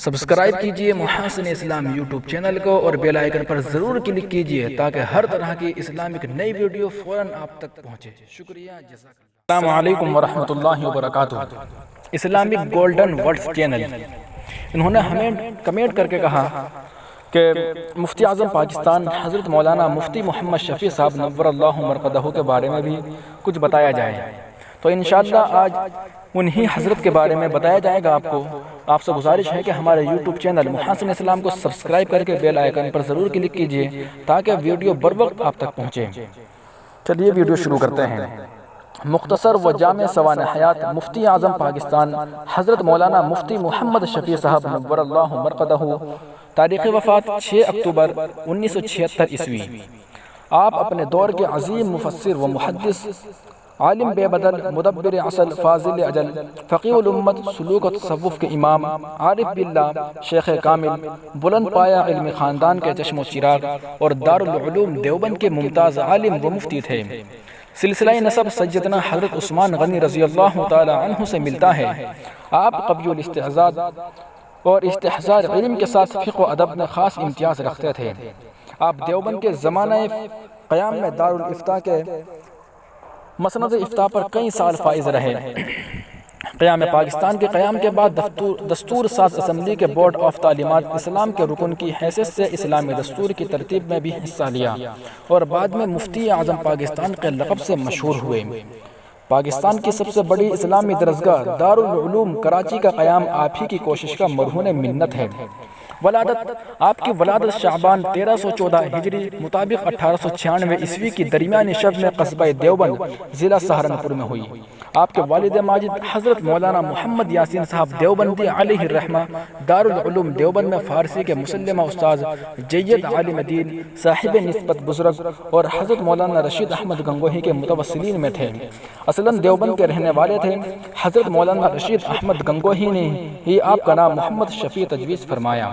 Subscribe کیجئے محاسن اسلام YouTube channel کو اور بیل آئیکن پر ضرور کلک کیجئے تاکہ ہر طرح کی اسلامک نئی ویڈیو فوراً آپ تک پہنچے۔ شکریہ، جزاک اللہ۔ السلام علیکم ورحمۃ اللہ وبرکاتہ۔ اسلامک گولڈن ورڈز چینل، انہوں نے ہمیں کمنٹ کر کے کہا کہ مفتی اعظم پاکستان حضرت مولانا مفتی محمد شفیع صاحب نور اللہ مرقدہ کے بارے میں بھی کچھ بتایا جائے، تو انشاءاللہ آج انہی حضرت کے بارے میں بتایا جائے گا آپ کو۔ آپ سے گزارش ہے کہ ہمارے یوٹیوب چینل محاسن اسلام کو سبسکرائب کر کے بیل آئیکن پر ضرور کلک کیجئے تاکہ ویڈیو بر وقت آپ تک پہنچے۔ چلیے ویڈیو شروع کرتے ہیں۔ مختصر و جامع سوانح حیات مفتی اعظم پاکستان حضرت مولانا مفتی محمد شفیع صاحب نور اللہ مرقدہ، تاریخ وفات 6 اکتوبر 1976 عیسوی۔ آپ اپنے دور کے عظیم مفسر و محدث، عالم بے بدل، مدبر عصل، فاضل اجل، فقیہ الامت، سلوک و تصوف کے امام، عارف باللہ، شیخ کامل، بلند پایا علمی خاندان کے چشم و چراغ اور دارالعلوم دیوبند کے ممتاز عالم و مفتی تھے۔ سلسلہ نسب سیدنا حضرت عثمان غنی رضی اللہ تعالی عنہ سے ملتا ہے۔ آپ قوی الاستعداد اور استحضار علم کے ساتھ فقہ و ادب میں خاص امتیاز رکھتے تھے۔ آپ دیوبند کے زمانہ قیام میں دارالافتاء کے مسند افتاء پر کئی سال فائز رہے۔ قیام پاکستان کے قیام کے بعد دستور ساز اسمبلی کے بورڈ آف تعلیمات اسلام کے رکن کی حیثیت سے اسلامی دستور کی ترتیب میں بھی حصہ لیا اور بعد میں مفتی اعظم پاکستان کے لقب سے مشہور ہوئے۔ پاکستان کی سب سے بڑی اسلامی درسگاہ دارالعلوم کراچی کا قیام آپ ہی کی کوشش کا مرہون منت ہے۔ ولادت، آپ کی ولادت شعبان 1314 ہجری مطابق 1896 عیسوی کی درمیانی شب میں قصبہ دیوبند ضلع سہارنپور میں ہوئی۔ آپ کے والد ماجد حضرت مولانا محمد یاسین صاحب دیوبندی علیہ الرحمہ دارالعلوم دیوبند میں فارسی کے مسلمہ استاذ، جید عالم دین، صاحب نسبت بزرگ اور حضرت مولانا رشید احمد گنگوہی کے متوسلین میں تھے۔ اصلاً دیوبند کے رہنے والے تھے۔ حضرت مولانا رشید احمد گنگوہی نے ہی آپ کا نام محمد شفیع تجویز فرمایا۔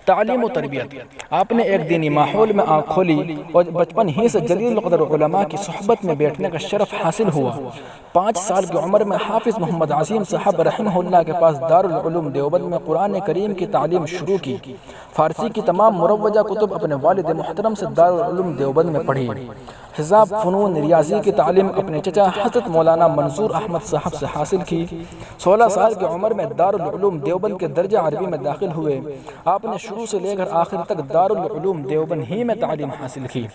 تعلیم و تربیت، آپ نے ایک دینی ماحول میں آنکھ کھولی اور بچپن ہی سے جلیل القدر علماء کی صحبت میں بیٹھنے کا شرف حاصل ہوا۔ 5 سال کی عمر میں حافظ محمد عظیم صاحب رحمہ اللہ کے پاس دارالعلوم دیوبند میں قرآن کریم کی تعلیم شروع کی۔ فارسی کی تمام مروجہ کتب اپنے والد محترم سے دارالعلوم دیوبند میں پڑھی۔ حساب، فنون، ریاضی کی تعلیم اپنے چچا حضرت مولانا منظور احمد صاحب سے حاصل کی۔ 16 سال کی عمر میں دارالعلوم دیوبند کے درجہ عربی میں داخل ہوئے۔ آپ نے شروع سے لے کر آخر تک دارالعلوم دیوبند ہی میں تعلیم حاصل کی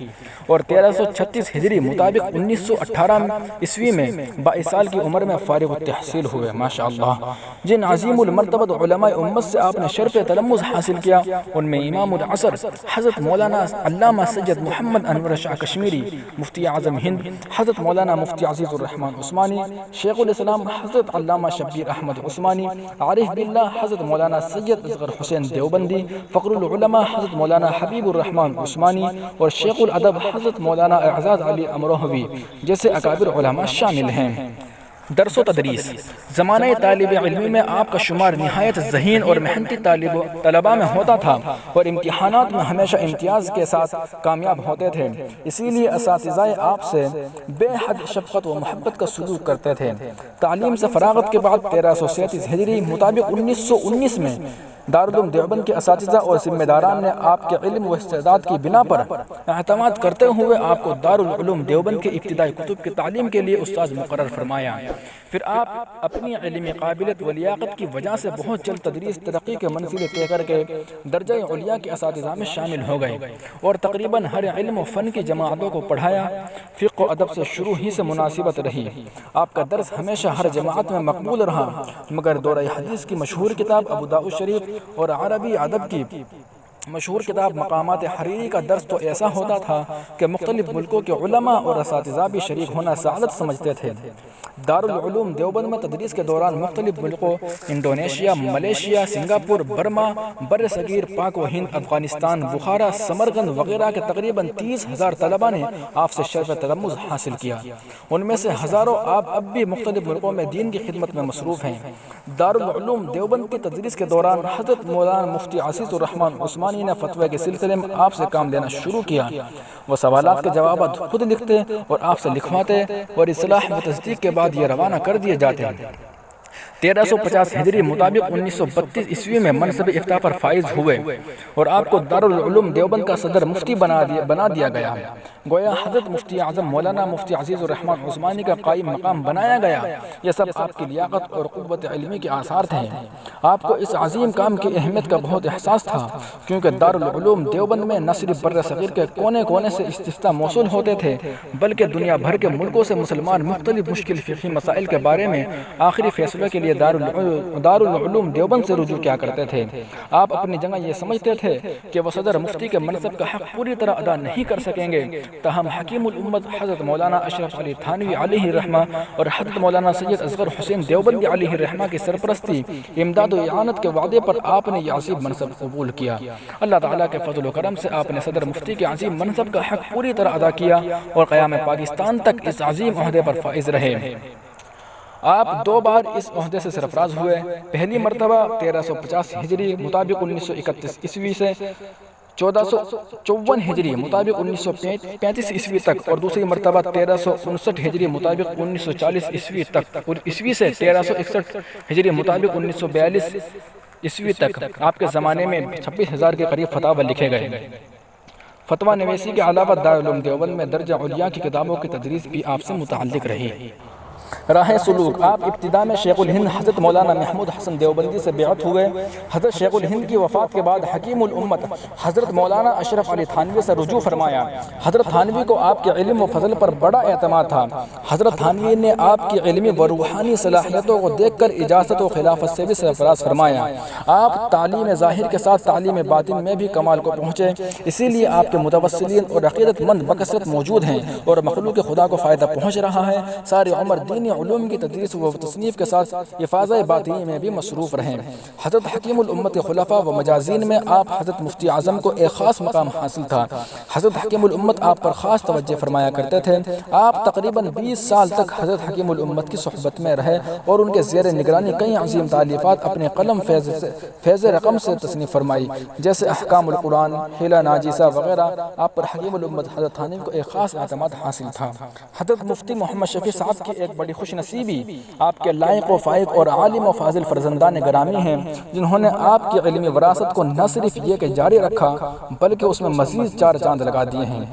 اور 1336 ہجری مطابق 1918 عیسوی میں 22 سال کی عمر میں فارغ التحصیل ہوئے۔ ماشاءاللہ، جن عظیم المرتبہ علماء امت سے آپ نے شرف تلمذ حاصل کیا ان میں امام العصر حضرت مولانا علامہ سید محمد انور شاہ کشمیری، مفتی اعظم ہند حضرت مولانا مفتی عزیز الرحمن عثمانی، شیخ الاسلام حضرت علامہ شبیر احمد عثمانی، عارف باللہ حضرت مولانا سید اصغر حسین دیوبندی، فخر العلماء حضرت مولانا حبیب الرحمن عثمانی اور شیخ الادب حضرت مولانا اعزاز علی امروہوی جیسے اکابر علماء شامل ہیں۔ درس و تدریس، زمانہ طالب علمی میں آپ کا شمار نہایت ذہین اور محنتی طلباء میں ہوتا تھا اور امتحانات میں ہمیشہ امتیاز کے ساتھ کامیاب ہوتے تھے۔ اسی لیے اساتذہ آپ سے بے حد شفقت و محبت کا سلوک کرتے تھے۔ تعلیم سے فراغت کے بعد 1337 ہجری مطابق 1919 میں دارالعلوم دیوبند کے اساتذہ اور ذمہ داران نے آپ کے علم و استعداد کی بنا پر اعتماد کرتے ہوئے آپ کو دارالعلوم دیوبند کے ابتدائی کتب کی تعلیم کے لیے استاذ مقرر فرمایا۔ پھر آپ اپنی علمی قابلیت و لیاقت کی وجہ سے بہت جلد تدریس ترقی کے منزل طے کر کے درجہ علیہ کے اساتذہ میں شامل ہو گئے اور تقریباً ہر علم و فن کی جماعتوں کو پڑھایا۔ فقہ و ادب سے شروع ہی سے مناسبت رہی۔ آپ کا درس ہمیشہ ہر جماعت میں مقبول رہا، مگر دورہ حدیث کی مشہور کتاب ابو داؤد شریف اور عربی ادب کی مشہور کتاب مقامات حریری کا درس تو ایسا ہوتا تھا کہ مختلف ملکوں کے علماء اور اساتذہ بھی شریک ہونا سعادت سمجھتے تھے۔ دارالعلوم دیوبند میں تدریس کے دوران مختلف ملکوں انڈونیشیا، ملیشیا، سنگاپور، برما، بر صغیر، پاک و ہند، افغانستان، بخارا، سمرقند وغیرہ کے تقریباً 30,000 طلباء نے آپ سے شرف تلمذ حاصل کیا۔ ان میں سے ہزاروں اب بھی مختلف ملکوں میں دین کی خدمت میں مصروف ہیں۔ دارالعلوم دیوبند کی تدریس کے دوران حضرت مولانا مفتی عزیز الرحمن عثمانی نے فتوی کے سلسلے میں آپ سے کام لینا شروع کیا۔ وہ سوالات کے جوابات خود لکھتے اور آپ سے لکھواتے اور اصلاح و تصدیق کے بعد یہ روانہ کر دیے جاتے ہیں۔ 1350 ہجری مطابق 1932 عیسوی میں منصب افتاء پر فائز ہوئے اور آپ کو دارالعلوم دیوبند کا صدر مفتی بنا دیا گیا۔ گویا حضرت مفتی اعظم مولانا مفتی عزیز الرحمن عثمانی کا قائم مقام بنایا گیا۔ یہ سب آپ کی لیاقت اور قوت علمی کے آثار تھے۔ آپ کو اس عظیم کام کی اہمیت کا بہت احساس تھا، کیونکہ دارالعلوم دیوبند میں نہ صرف بر صغیر کے کونے کونے سے استفتاء موصول ہوتے تھے، بلکہ دنیا بھر کے ملکوں سے مسلمان مختلف مشکل فقہی مسائل کے بارے میں آخری فیصلے کے لیے دارالعلوم دیوبند سے رجوع کیا کرتے تھے۔ آپ اپنی جگہ یہ سمجھتے تھے کہ وہ صدر مفتی کے منصب کا حق پوری طرح ادا نہیں کر سکیں گے، تاہم حکیم الامت حضرت مولانا اشرف علی تھانوی علیہ الرحمہ اور حضرت مولانا سید اصغر حسین دیوبندی علیہ الرحمہ کی سرپرستی، امداد و اعانت کے وعدے پر آپ نے یہ عظیم منصب قبول کیا۔ اللہ تعالیٰ کے فضل و کرم سے آپ نے صدر مفتی کے عظیم منصب کا حق پوری طرح ادا کیا اور قیام پاکستان تک اس عظیم عہدے پر فائز رہے۔ آپ 2 بار اس عہدے سے سرفراز ہوئے۔ پہلی مرتبہ 1350 ہجری مطابق 1931 عیسوی سے 1454 ہجری مطابق 1935 عیسوی تک، اور دوسری مرتبہ 1359 ہجری مطابق 1940 عیسوی تک، اور عیسوی سے 1361 ہجری مطابق 1942 عیسوی تک۔ آپ کے زمانے میں 26,000 کے قریب فتاوی لکھے گئے۔ فتویٰ نویسی کے علاوہ دارالعلوم دیوبند میں درجہ علیہ کی کتابوں کی تدریس بھی آپ سے متعلق رہی۔ راہ سلوک: آپ ابتدا میں شیخ الہند حضرت مولانا محمود حسن دیوبندی سے بیعت ہوئے۔ حضرت شیخ الہند کی وفات کے بعد حکیم الامت حضرت مولانا اشرف علی تھانوی سے رجوع فرمایا۔ حضرت تھانوی کو آپ کے علم و فضل پر بڑا اعتماد تھا۔ حضرت تھانوی نے آپ کی علمی و روحانی صلاحیتوں کو دیکھ کر اجازت و خلافت سے بھی سرفراز فرمایا۔ آپ تعلیم ظاہر کے ساتھ تعلیم باطن میں بھی کمال کو پہنچے، اسی لیے آپ کے متوسلین اور عقیدت مند بکثرت موجود ہیں اور مخلوق خدا کو فائدہ پہنچ رہا ہے۔ سارے عمر دینی علوم کی تدریس و تصنیف کے ساتھ افاضہ باطنی میں بھی مصروف رہیں۔ حضرت حکیم الامت خلفاء و مجازین میں آپ حضرت مفتی اعظم کو ایک خاص مقام حاصل تھا۔ حضرت حکیم الامت آپ پر خاص توجہ فرمایا کرتے تھے۔ آپ تقریباً 20 سال تک حضرت حکیم الامت کی صحبت میں رہے اور ان کے زیر نگرانی کئی عظیم تالیفات اپنے قلم فیض رقم سے تصنیف فرمائی، جیسے احکام القرآن، حیلہ ناجیسہ وغیرہ۔ آپ پر حکیم الامت حضرت تھانوی کو ایک خاص اعتماد حاصل تھا۔ حضرت مفتی محمد شفیع صاحب کی ایک بڑی خوش نصیبی آپ کے لائق و فائق اور عالم و فاضل فرزندان گرامی ہیں، جنہوں نے آپ کی علمی وراثت کو نہ صرف یہ کہ جاری رکھا بلکہ اس میں مزید 4 چاند لگا دیے ہیں۔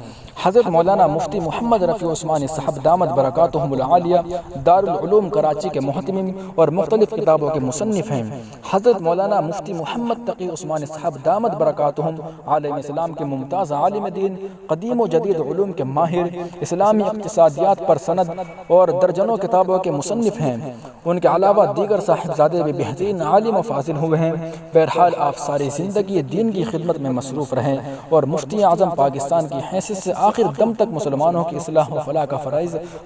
حضرت مولانا مفتی محمد رفیع عثمانی صاحب دامت برکاتہم العالیہ دارالعلوم کراچی کے محتمم اور مختلف کتابوں کے مصنف ہیں۔ حضرت مولانا مفتی محمد تقی عثمانی صاحب دامت برکاتہم عالم اسلام کے ممتاز عالم دین، قدیم و جدید علوم کے ماہر، اسلامی اقتصادیات پر سند اور درجنوں کتابوں کے مصنف ہیں۔ ان کے علاوہ دیگر صاحبزادے بھی بہترین عالم و فاضل ہوئے ہیں۔ بہرحال آپ ساری زندگی دین کی خدمت میں مصروف رہیں اور مفتی اعظم پاکستان کی حیثیت سے آخر دم تک مسلمانوں کی اصلاح و فلاح کا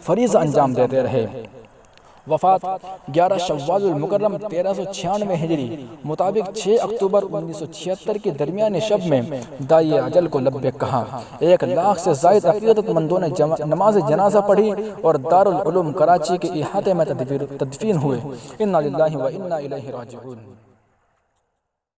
فریضہ انجام دیتے رہے۔ وفات 11 شوال المکرم 1396 ہجری مطابق 6 اکتوبر 1976 کی درمیانی شب میں دائی اجل کو لبیک کہا۔ 1 لاکھ سے زائد عقیدت مندوں نے نماز جنازہ پڑھی اور دارالعلوم کراچی کے احاطے میں تدفین ہوئے۔ انا للہ و انا الیہ راجعون۔